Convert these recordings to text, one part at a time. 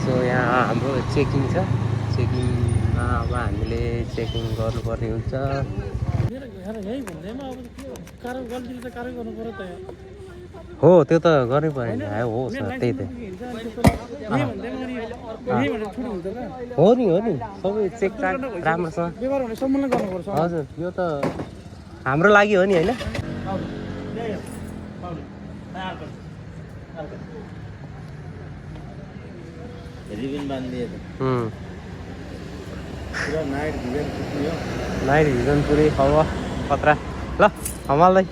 So यहाँ हाम्रो checking छ चेकिङमा अब हामीले चेकिङ गर्नुपर्ने हुन्छ हो त्यो त गर्नै पर्यो नि हो सर त्यही त हो नि सबै चेकचाक राम्रोसँग हजुर यो त हाम्रो लागि हो नि होइन रिबन बाँधिदिए त नाइट भिजन पुरै अब खतरा ल हमाल्दै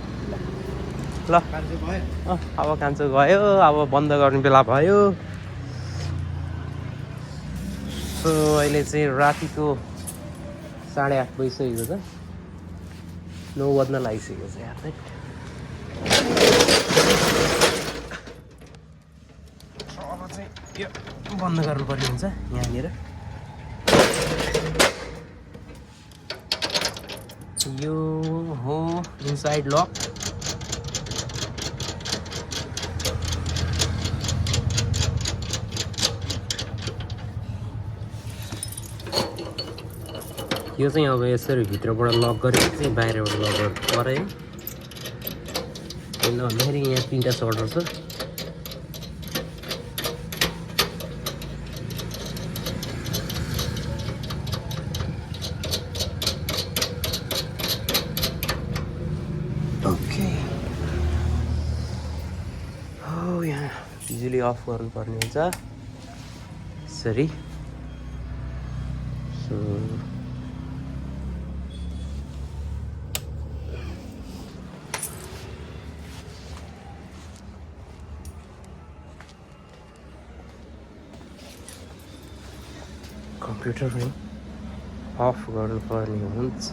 ल अब कान्छो गयो अब बन्द गर्ने बेला भयो सो अहिले चाहिँ रातिको 8:30 बजिसकेको छ 9 बज्न लागिसकेको छ यार अब चाहिँ यो बन्द गर्नुपर्ने हुन्छ यहाँनिर यो हो इनसाइड लक यो चाहिँ अब यसरी भित्रबाट लक गरेर चाहिँ बाहिरबाट लक गरे किन भन्दाखेरि यहाँ 3टा सर्टर छ ओके हो यहाँ बिजुली अफ गर्नुपर्ने हुन्छ यसरी सो कम्प्युटर पनि अफ गर्नुपर्ने हुन्छ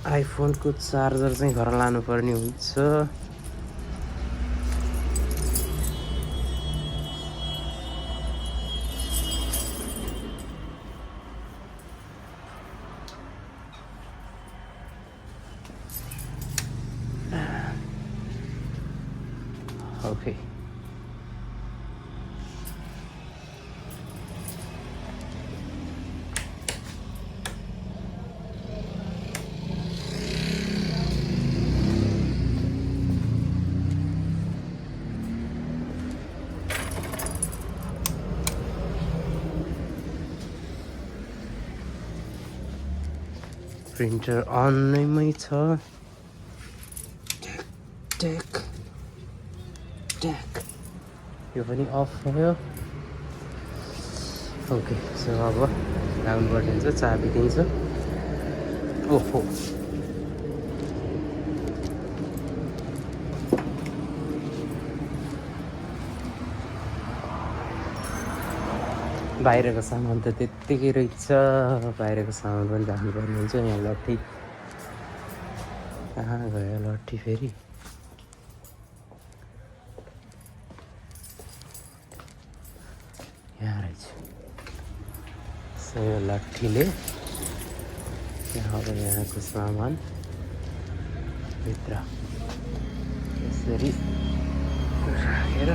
आइफोनको चार्जर चाहिँ घर लानुपर्ने हुन्छ ओके प्रिन्टर अन नैमै छ टेक यो पनि अफ भयो ओके सो अब लाग्नुपर्ने हुन्छ चाबी दिन्छ ओहो बाहिरको सामान त त्यत्तिकै रहेछ बाहिरको सामान पनि राख्नुपर्ने हुन्छ यहाँ लट्ठी कहाँ गयो लट्ठी फेरि यहाँ रहेछ सो यो लट्ठीले अब यहाँको सामान भित्र यसरी राखेर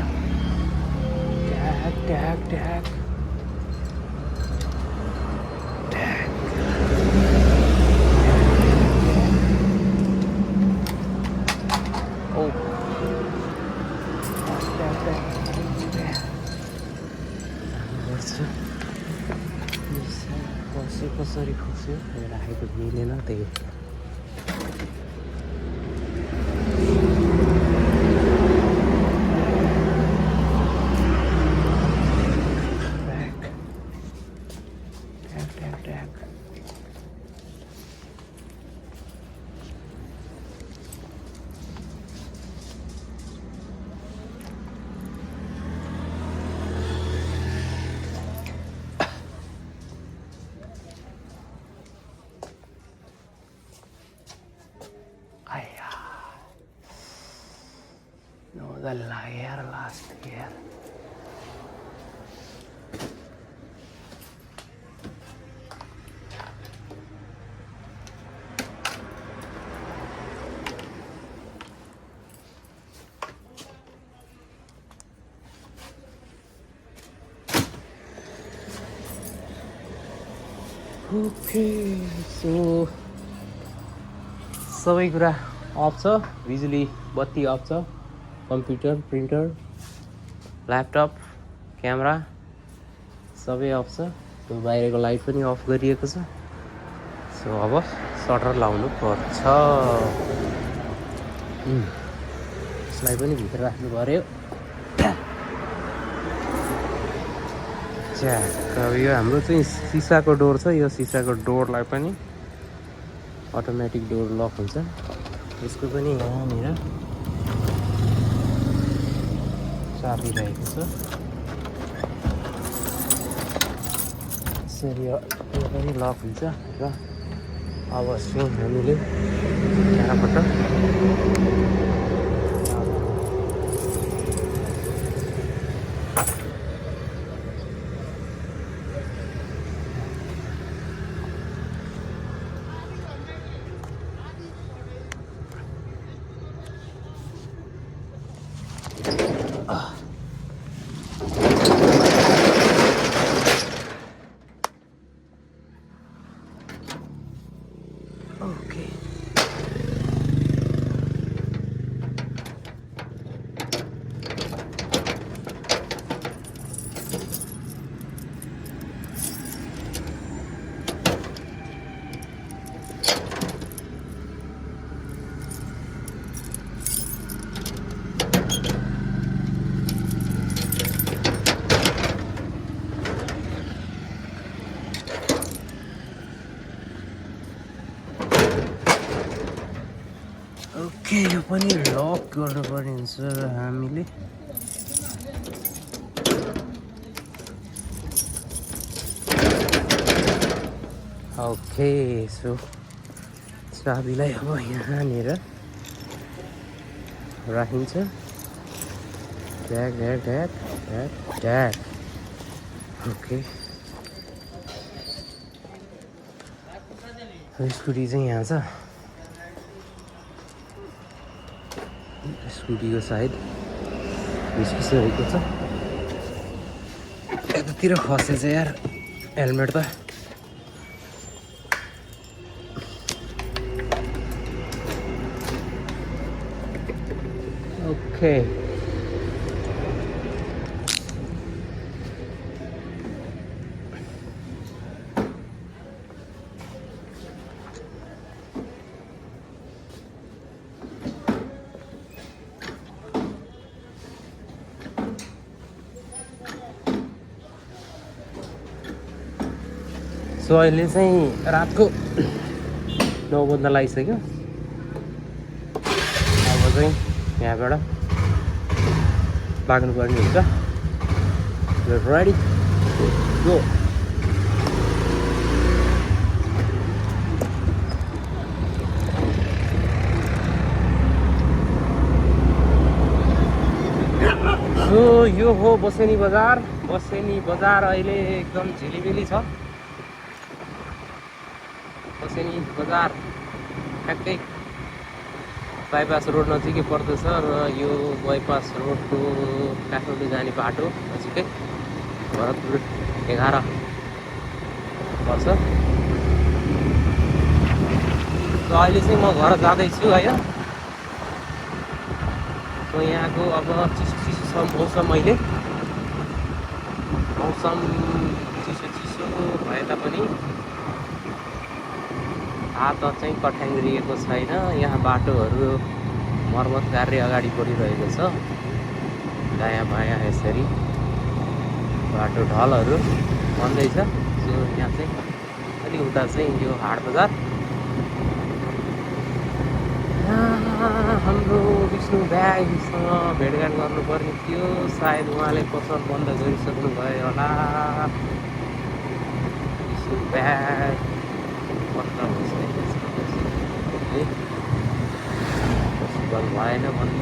ट्याक ट्याक ट्याक कसरी खस्यो राखेको मिलेन त्यही लाग्यो यार लास्ट यार ओके सो सबै कुरा अफ छ बिजुली बत्ती अफ छ कम्प्युटर प्रिन्टर ल्यापटप क्यामेरा सबै अफ छ त्यो बाहिरको लाइट पनि अफ गरिएको छ सो अब सटर लाउनु पर्छ यसलाई पनि भित्र राख्नु पर्यो अब यो हाम्रो चाहिँ सिसाको डोर छ यो सिसाको डोरलाई पनि अटोमेटिक डोर लक हुन्छ यसको पनि यहाँनिर चाबी रहेको छ यसरी यो पनि लक हुन्छ र अब चाहिँ हामीले यहाँबाट ओके यो पनि लक गर्नुपर्ने हुन्छ हामीले ओके सो चाबीलाई अब यहाँनिर राखिन्छ tag tag tag tag tag okay scooty चाहिँ यहाँ छ स्कुटीको साइड बिस्किसकेको छ यतातिर खसेछ यार हेलमेट त ओके सो अहिले चाहिँ रातको 9 बज्न लागिसक्यो अब चाहिँ यहाँबाट लाग्नुपर्ने हुन्छ रेडी गो। सो यो हो बसेनी बजार। बसेनी बजार अहिले एकदम झिलिमिली छ। बसेनी बजार ठ्याक्कै बाइपास रोड नजिकै पर्दछ र यो बाइपास रोडको काठमाडौँ जाने बाटो नजिकै भरतपुर 11 पर्छ। सो अहिले चाहिँ म घर जाँदैछु होइन। सो यहाँको अब चिसो चिसो छ मौसम। अहिले मौसम चिसो चिसो भए तापनि हात चाहिँ कठ्याङ्ग्रिएको छैन। यहाँ बाटोहरू मर्मत कार्य अगाडि बढिरहेको छ। दायाँ बायाँ यसरी बाटो ढलहरू बन्दैछ। सो यहाँ चाहिँ अलिक उता चाहिँ यो हाट बजार। हाम्रो विष्णु ब्यागसँग भेटघाट गर्नुपर्ने थियो। सायद उहाँले पसल बन्द गरिसक्नु भयो होला। विष्णु ब्याग बन्द भएन बन्द।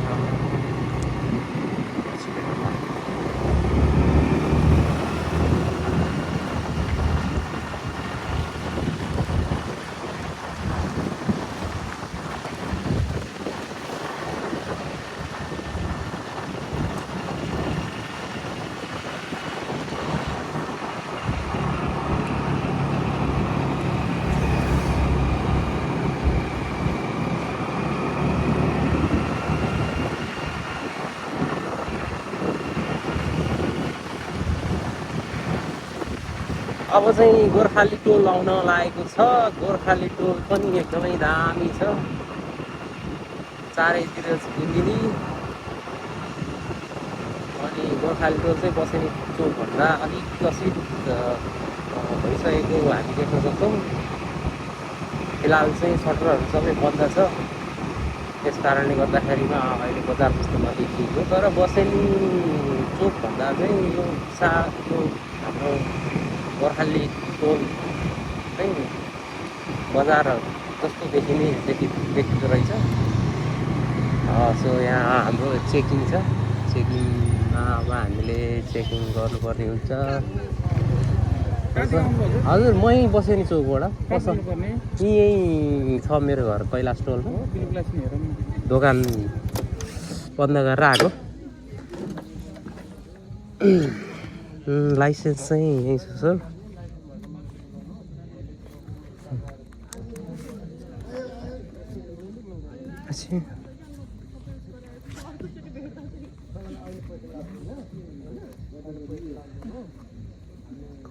अब चाहिँ गोर्खाली टोल आउन लागेको छ। गोर्खाली टोल पनि एकदमै दामी छ। चारैतिर गुन्जिनी। अनि गोर्खाली टोल चाहिँ बसेनी चोकभन्दा अलिक विकसित भइसकेको हामी देख्न सक्छौँ। फिलहाल चाहिँ सटरहरू सबै बन्द छ। त्यस कारणले गर्दाखेरिमा अहिले बजार जस्तो नदेखिएको। तर बसेनी चोकभन्दा चाहिँ यो हाम्रो गोर्खाली टोल चाहिँ बजार जस्तो देखिँदो रहेछ। सो यहाँ हाम्रो चेकिङ छ। चेकिङमा अब हामीले चेकिङ गर्नुपर्ने हुन्छ। हजुर मै बसेनी चोकबाट यहीँ छ मेरो घर कैलाश टोलमा। दोकान बन्द गरेर आएको। लाइसेन्स चाहिँ यहीँ छ सर।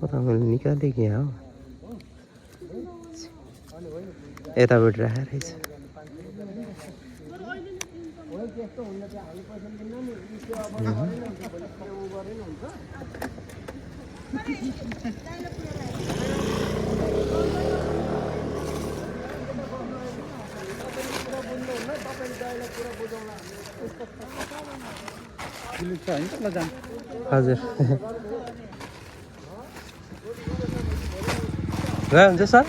कता मैले निकालेँ कि यहाँ हो यतापट्टि राखेर रहेछ। हजुर गयो हुन्छ सर।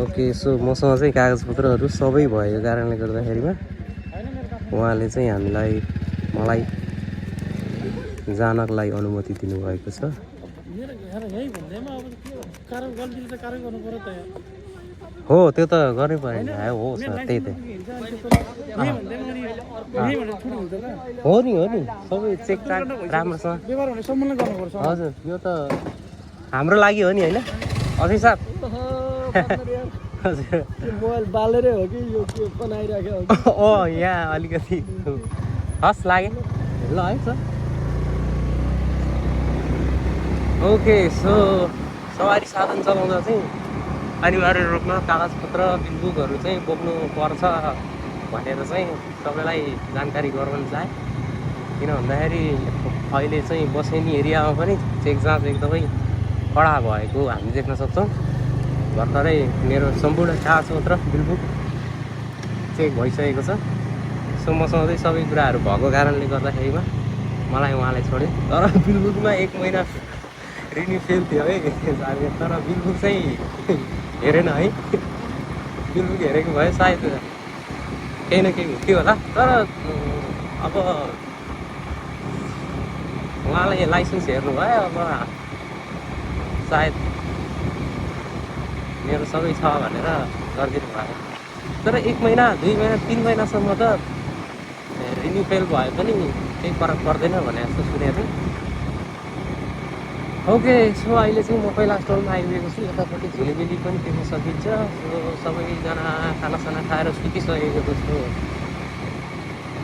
ओके सो मसँग चाहिँ कागजपत्रहरू सबै भएको कारणले गर्दाखेरिमा उहाँले चाहिँ मलाई जानलाई अनुमति दिनुभएको छ। हो त्यो त गर्नै पर्यो नि। हो सर त्यही त हो नि सबै चेकचाक राम्रोसँग। हजुर यो त हाम्रो लागि हो नि होइन अझै साहब। हजुर मोबाइल बालेरै हो कि यो के बनाइराख्यो यहाँ अलिकति हस् लाग्यो ल है सर। ओके सो सवारी साधन चलाउँदा चाहिँ अनिवार्य रूपमा कागजपत्र बिलबुकहरू चाहिँ बोक्नु पर्छ भनेर चाहिँ सबैलाई जानकारी गराउन चाहे। किन भन्दाखेरि अहिले चाहिँ बसेनी एरियामा पनि चेक जाँच एकदमै कडा भएको हामी देख्न सक्छौँ। भर्खरै मेरो सम्पूर्ण कागजपत्र बिलबुक चेक भइसकेको छ। सो मसँग चाहिँ सबै कुराहरू भएको कारणले गर्दाखेरिमा मलाई उहाँलाई छोड्यो तर बिलबुकमा 1 महिना रिन्यु फेल थियो है साथी तर बिलबुक चाहिँ हेरेन है बिलबुक हेरेको भए सायद केही न केही हुन्थ्यो होला तर अब उहाँले लाइसेन्स हेर्नुभयो अब सायद मेरो सबै छ भनेर गरिदिनु भयो तर 1 महिना 2 महिना 3 महिनासम्म त रिन्यु फेल भए पनि केही फरक पर्दैन भने जस्तो सुनेको थिएँ ओके सो अहिले चाहिँ म पहिला स्टलमा आइपुगेको छु यतापट्टि झिलिमिली पनि देख्न सकिन्छ सो सबैजना खानासाना खाएर सुतिसकेको जस्तो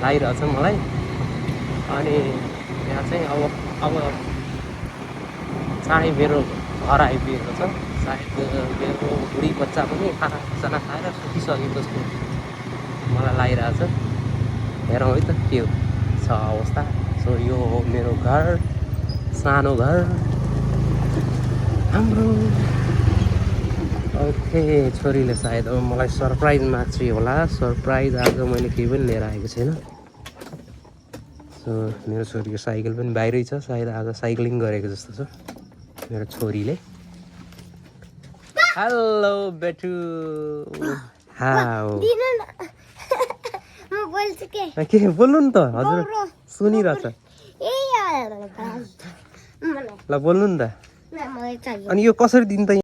लागिरहेछ मलाई अनि यहाँ चाहिँ अब चाँडै मेरो घर आइपुगेको छ सायद मेरो बुढी बच्चा पनि खानासाना खाएर सुतिसकेको जस्तो मलाई लागिरहेछ हेरौँ है त के छ अवस्था सो यो हो मेरो घर सानो घर हाम्रो ओके छोरीले सायद अब मलाई सरप्राइज माग्छु होला सरप्राइज आज मैले केही पनि लिएर आएको छैन सो मेरो छोरीको साइकल पनि बाहिरै छ सायद आज साइक्लिङ गरेको जस्तो छ मेरो छोरीले हेलो बेटु हाउ के बोल्नु नि त हजुर सुनिरहेछ ल बोल्नु नि त अनि यो कसरी दिन्छ